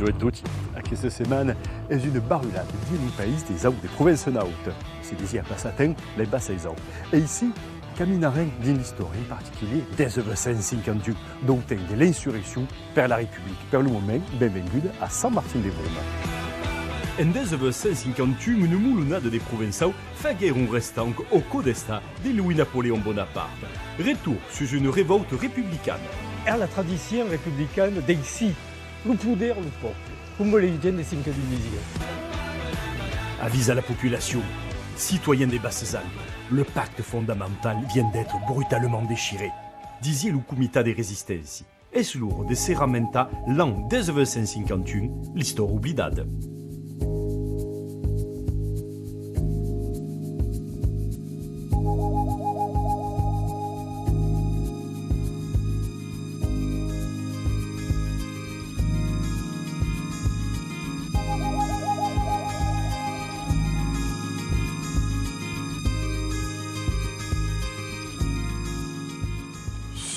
Bonjour a tutti. Aquesta setmana és una barulada din un país des auts de provinça nauta. Se dizia passatem les basses auts. Et ici, caminarem din l'histoire, en particulier des 1951, donc de l'insurrection per la République. Per le moment, benvenguda a Sant Martin de Bruma. En 1951, una mulonada de provençaux faguèrent un restant au codestin de Louis-Napoléon Bonaparte. Retour sur une révolte républicaine. È la tradition républicaine d'ici, le poder, le peuple, comme les gens de 5 divisions. Avise à la population, citoyens des Basses-Alpes, le pacte fondamental vient d'être brutalement déchiré, disait le Comité de Résistance. Es lourd de serramenta l'an 1951, l'histoire oblidada.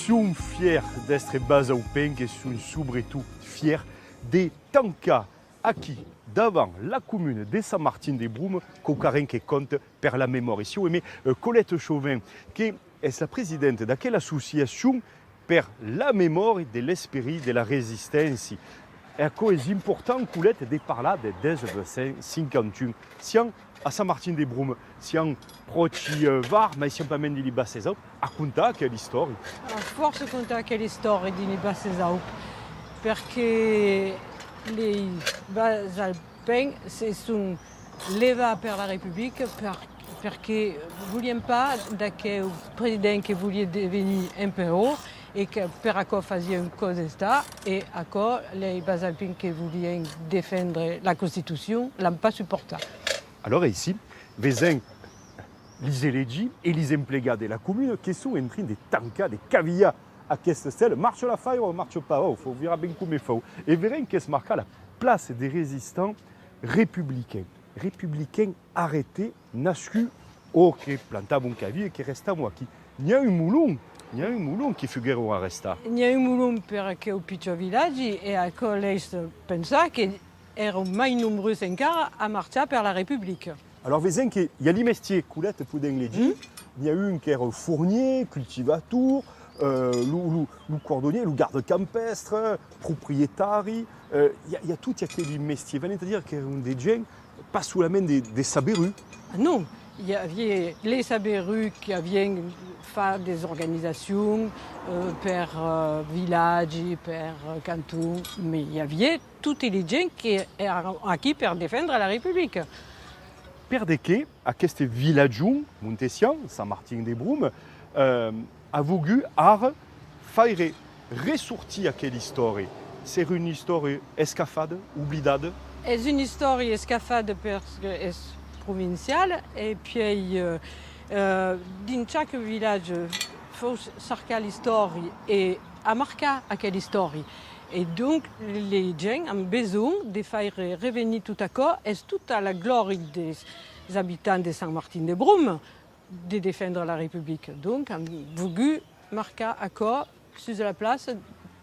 Sont fiers d'être basaupens et sont surtout fiers des tankas acquis devant la commune de Saint-Martin-des-Brumes qu'au Carin qui compte per la mémoire. Ici, mais Colette Chauvin, qui est la présidente de quelle association per la mémoire de l'esprit de la résistance. Et c'est important, Colette, de parler de 1951. Sian a Saint-Martin-des-Brumes, sian proci var, ma sian pas men di Basses Alpes, a contar quelle histoire. Forse contar quelle storia di Basses Alpes, perché les Basalpins se sont levati per la République perché vogliamo pas d'aquel président qui voulait devenir empereur et que per accord faisait une cause d'État et accord les Basalpins qui voulaient défendre la Constitution l'ont pas supporté. Alors ici, vezin les élégis et les emplegats de la commune qui sont en train de tanker, de caviller à cette stèle. Marche la faille ou marche pas, il faut voir bien comme il faut. Et verrez qu'est-ce marqua la place des résistants républicains. Républicains arrêtés, nascus au qui plantaient un cavier et qui restaient à moi. Il y a un moulon qui figure arrêté. Il y a un moulon perché au piccolo village et à collège pensa que erano mai nombreux encara a marxar per la République. Alors, vous voyez qu'il y a les métiers, Coulette, pour les dire. Il y a un qui est fournier, cultivateur, le cordonnier, le garde campestre, propriétaire. Il y a tout, il y a des métiers. C'est-à-dire qu'il y a des gens pas sous la main des saberus. Ah non, il y avait les saberus qui avaient fait des organisations per village, per canton, mais il y avait tous les gens qui étaient acquis pour défendre la République. Per de què aquest vilatge montessian, Saint-Martin-des-Brumes, a voulu faire ressortir aquella història. C'est une histoire escafada, oblidada. C'est une histoire escafada parce que c'est provinciale et puis dans chaque village il faut cercar l'histoire et à marquer aquella histoire. Et donc, les gens ont besoin de faire revenir tout à coup, et toute la gloire des habitants de Saint-Martin-des-Brumes de défendre la République. Donc, on a voulu marquer à corps sur la place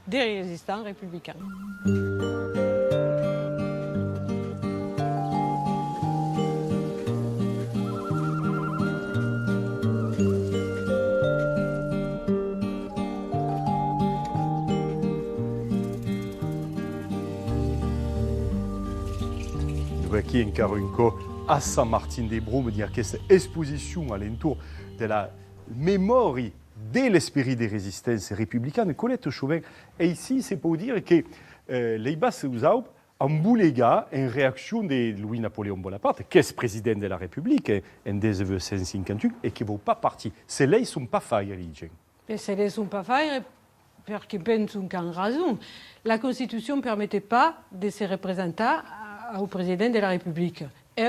des résistants républicains. Qui encara un cop à Saint-Martin-des-Brumes, dire cette exposition alentour de la mémoire de l'esprit des résistances républicaines. Colette Chauvin, et ici, c'est pour dire que les Basses-Alpes ont bouléga en réaction de Louis-Napoléon Bonaparte, qui est président de la République en 1958 et qui ne vaut pas partir. Ces leis ne sont pas failles, les gens. Et ces leis ne sont pas failles parce qu'ils pensent qu'en raison. La Constitution ne permettait pas de se représenter au président de la République. Et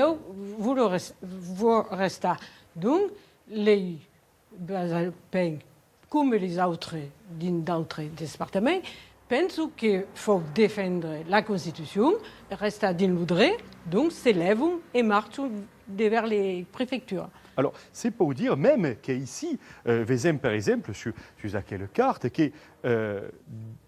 vous restez. Donc, les Basalpins, comme les autres d'autres départements, pensent qu'il faut défendre la Constitution, rester dans l'Oudré, donc s'élèvent et marchent vers les préfectures. Alors, c'est pour dire même qu'ici, par exemple, sur quelle carte, que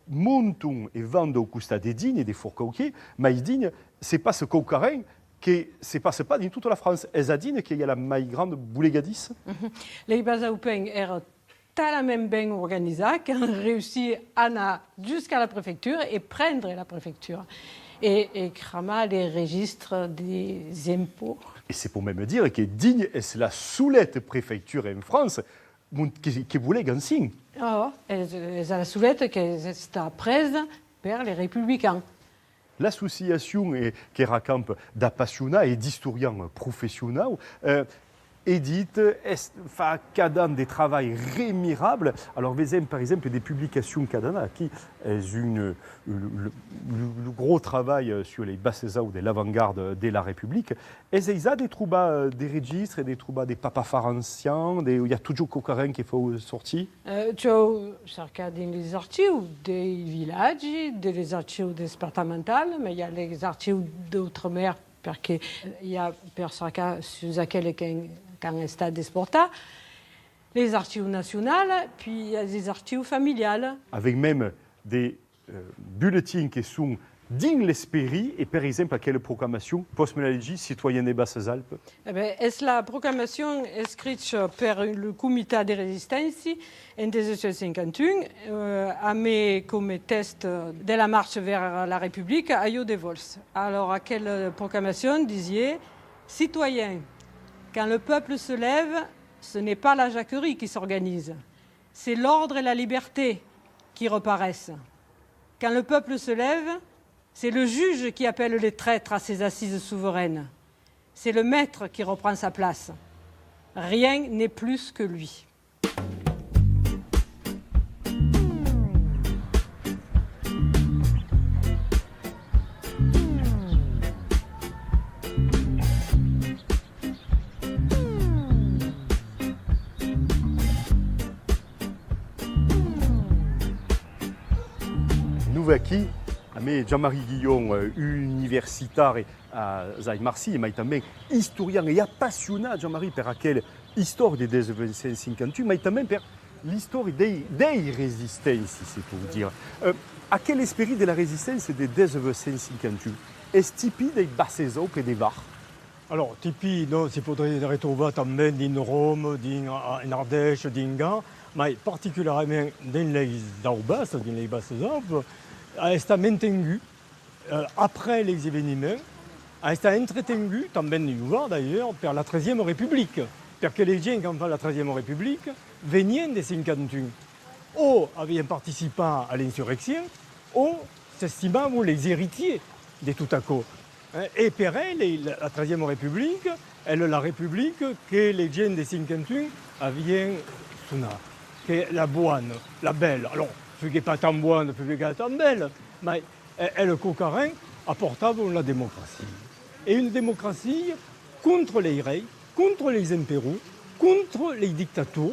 montam e vanda au costat des dignes et des fourcauquiers, mais les dignes, c'est pas ce caucarin qui se passe pas dans toute la France. Es a dignes qu'il y a la mai grande boulegadis. Les Basaoupeng eren tellement bien organisés qu'ils ont réussi à aller jusqu'à la préfecture et prendre la préfecture et cramer les registres des impôts. Et c'est pour même dire que Digne est la soulette préfecture en France qui voulait Gansing. Oh, et la soulette qui est prise par les républicains. L'association qui racampe d'appassionats et d'historiens professionnels édite, fait cada des travaux remarquables. Alors, par exemple, des publications cadana qui est le gros travail sur les basses eaux de l'avant-garde de la République. Et il y a des troubas des registres, des troubas des papas pharenciens, il y a toujours coquarins qui faut sortir. Tu as cerca dans les archives des villages, des archives départementales, mais il y a les archives d'outre-mer parce qu'il y a personne sur lesquels quand est stade exporta, les archives nationales, puis il y a des archives familiales. Avec même des bulletins qui sont dans l'esprit et par exemple à quelle proclamation post-mélagie citoyenne des Basses-Alpes. Eh bien, est la proclamation écrite par le comité de résistance en 1951 a mis comme test de la marche vers la République à Yodevols. Alors, à quelle proclamation disait « Citoyens, quand le peuple se lève, ce n'est pas la jacquerie qui s'organise, c'est l'ordre et la liberté qui reparaissent. Quand le peuple se lève, c'est le juge qui appelle les traîtres à ses assises souveraines. C'est le maître qui reprend sa place. Rien n'est plus que lui. » Qui, mais Jean-Marie Guillon, universitaire à Marseille, mais aussi historien et appassionné, Jean-Marie, par laquelle histoire des 1958, mais aussi par l'histoire des résistances, c'est pour dire. À quel esprit de la résistance des 1958 est typique des basses eaux et des bars? Alors, tipi, no, si potrebbe retrovare també in Rome, in Ardèche, in Gand, mais particulièrement dans les Daubas, dans les Basses-Alpes, a été maintenu après les événements, a été entretenu, també d'ailleurs, par la 13e République. Parce que les gens qui ont fait la 13e République venaient de 51. Ou avaient participé à l'insurrection, ou s'estimaient les héritiers de tout à coup. Et pour elle, la 13e République, elle est la République que les gens de 51 avaient sonnée. Que la bonne, la belle. Alors, ce qui n'est pas tant bonne, ce qui n'est pas tant belle, mais le coquarin apportable la démocratie. Et une démocratie contre les reis, contre les impériaux, contre les dictateurs,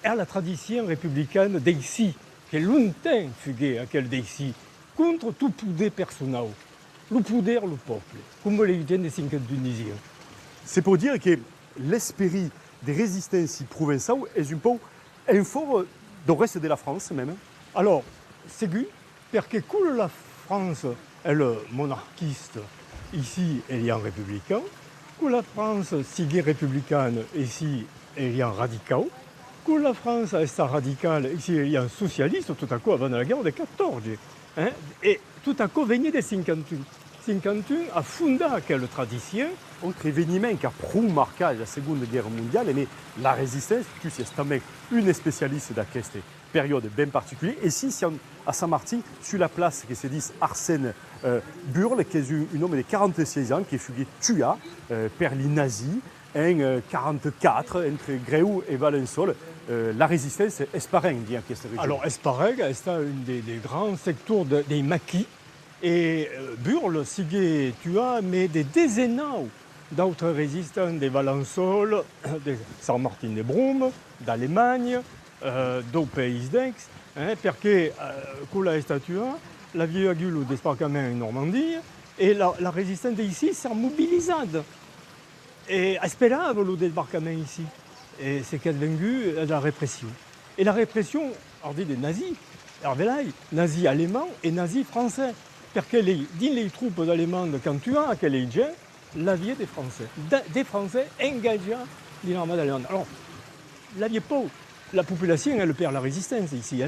et à la tradition républicaine d'ici, qui est longtemps fuguée à quelle d'ici, contre tout pouvoir personnel, le pouvoir, le peuple, comme les gens des 52 disaient. C'est pour dire que l'esprit des résistances provençales est un peu un fort du reste de la France même. Alors, c'est sûr, parce que quand la France est monarchiste, ici elle est républicain, quand la France est républicaine, ici elle est radical, quand la France est radicale, ici elle est socialiste, tout à coup avant la guerre de 14. Hein, et tout à coup venait de 51. 51 a fondé quelle tradition. Autre événement qui a marqué la Seconde Guerre mondiale, mais la résistance, tu sais, c'est même une spécialiste de cette période bien particulière. Et si à Saint-Martin, sur la place qui se dit Arsène Burle, qui est un homme de 46 ans, qui fut tué par les nazis en 1944, entre Gréoux et Valençol. La résistance est pareil, dit en cette région. Alors, Espareg, c'est un des grands secteurs des maquis. Et Burle, sigue tué, mais des dizaines d'autres résistants de Valençol, de Saint-Martin-de-Brum, d'Allemagne, d'autres pays d'Aix, parce que quand la statue, la vieille aguille au débarquement en Normandie, et la résistance d'ici s'est mobilisée. Et espérable le débarquement ici. Et c'est qu'elle a vaincu la répression. Et la répression, on dit des nazis, Hervelay, nazi allemand et nazi français. Perché dans les troupes allemandes, quand tu as quel gens, l'aviez des Français. Des Français engagés dans l'armée allemande. Alors, l'aviez pas. La population, elle perd la résistance ici.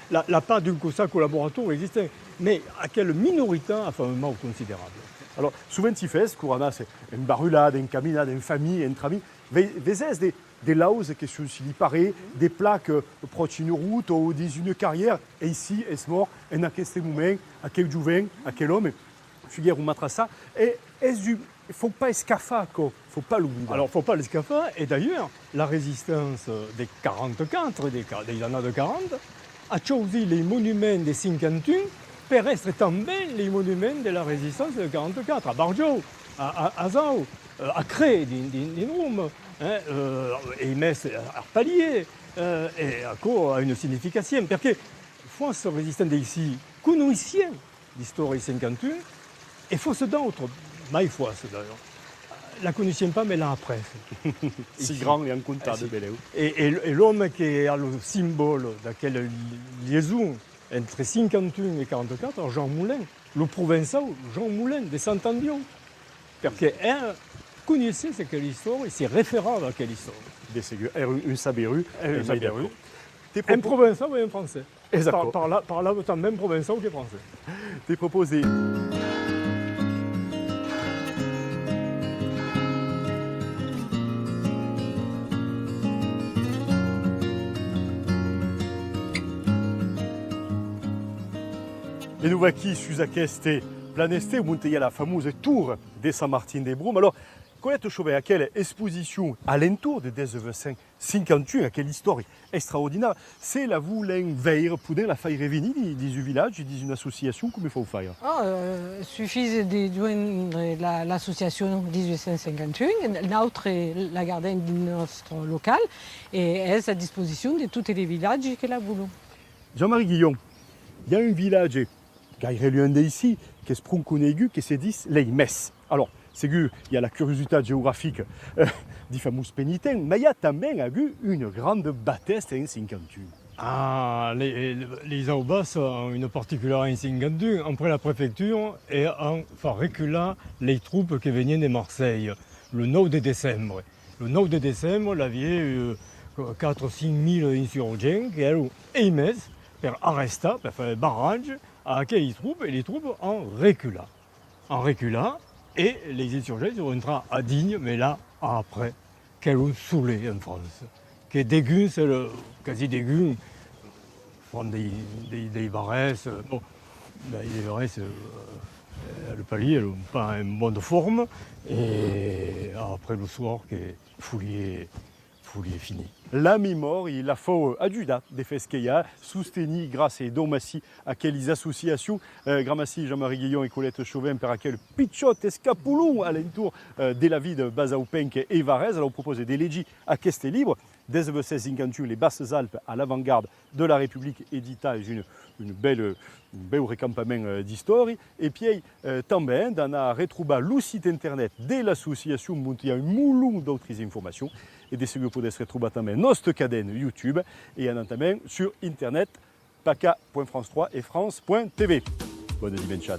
La part d'un COSA collaborateur existe. Mais à quelle minorité a fait un mal considérable. Alors, souvent si fait, qu'on a c'est une barulade, une caminade, une famille, entre amis. Vezes des lauses qui sont si parées, des plaques proches d'une route ou d'une carrière. Et ici, est mort, et à quel moment, à quel jouvin, à quel homme, figure ou matra ça. Et il ne faut pas escaffer, il ne faut pas l'oublier. Alors, il ne faut pas l'escaffer. Et d'ailleurs, la résistance des 44, des années de 40, a choisi les monuments des 51 pour être também les monuments de la résistance de 44, à Barjo, à Zao, à Cré, dans Rome, et Metz, à Palier, et à quoi a une signification. Parce que France résistante ici, connaissant l'histoire 51, et force d'autres, mais force d'ailleurs. La connaissons pas, mais là après. Si grand et en compta de Béléo. Et l'homme qui est le symbole de quelle liaison entre 51 et 44, Jean Moulin, le provençal Jean Moulin de Saint-Andion. Parce qu'il connaissait ce qu'est l'histoire et s'est référent à quelle histoire. Une Sabéru. Un provençal ou un français. Exactement. Par là, autant même provençal que français. T'es proposé. Et nous voici sur cette planeste où il y a la fameuse tour de Saint-Martin-des-Broumes. Alors, Colette Chauvet, à quelle exposition alentour de 1951, à quelle histoire extraordinaire, c'est la voulin veille pour la faire revenir du village, d'une association, comme il faut faire. Il suffit de joindre l'association 1851, l'autre est la gardienne de notre local, et elle est à disposition de tous les villages que la voulons. Jean-Marie Guillon, il y a un village, gaire l'un d'ici, qui est Sprunkunegu, qui se dit les Metz. Alors, c'est qu'il y a la curiosité géographique du fameux pénitent, mais il y a também une grande bataille en 51. Ah, les Aubas ont une particularité en 52, après la préfecture, et ont fait reculer les troupes qui venaient de Marseille, le 9 de décembre. Le 9 de décembre, il y avait 4-5 000 insurgents qui ont émis pour arrêter, pour faire un barrage à aquelles troupes, et les troupes ont reculé. En reculant, et les insurgents sont rentrés à Digne, mais là, après, qu'elles ont saoulé en France. Que dégueu, c'est le quasi dégueu. Prendre des barresses. Bon, les barresses, le palier, elles n'ont pas une bonne forme. Et après le soir, que foulier fini. La mémoire, il a faut adjuda des faits qu'il y a, soutenu grâce à Domassi à quelles associations, Gramassi, Jean-Marie Guillon et Colette Chauvin, par laquelle Pichot Escapoulou, alentour de la ville de Bazaupenque et Varese, alors on propose des légis à Questé Libre, dès 1651, les Basses-Alpes à l'avant-garde de la République édita une belle recampament d'histoire. Et puis, também, dans la retrouba le site internet de l'association, il y a un moulon d'autres informations. Et des segues pour se retrouver também notre cadenne YouTube et en também sur internet paca.france3 et france.tv. Bonne dimanche.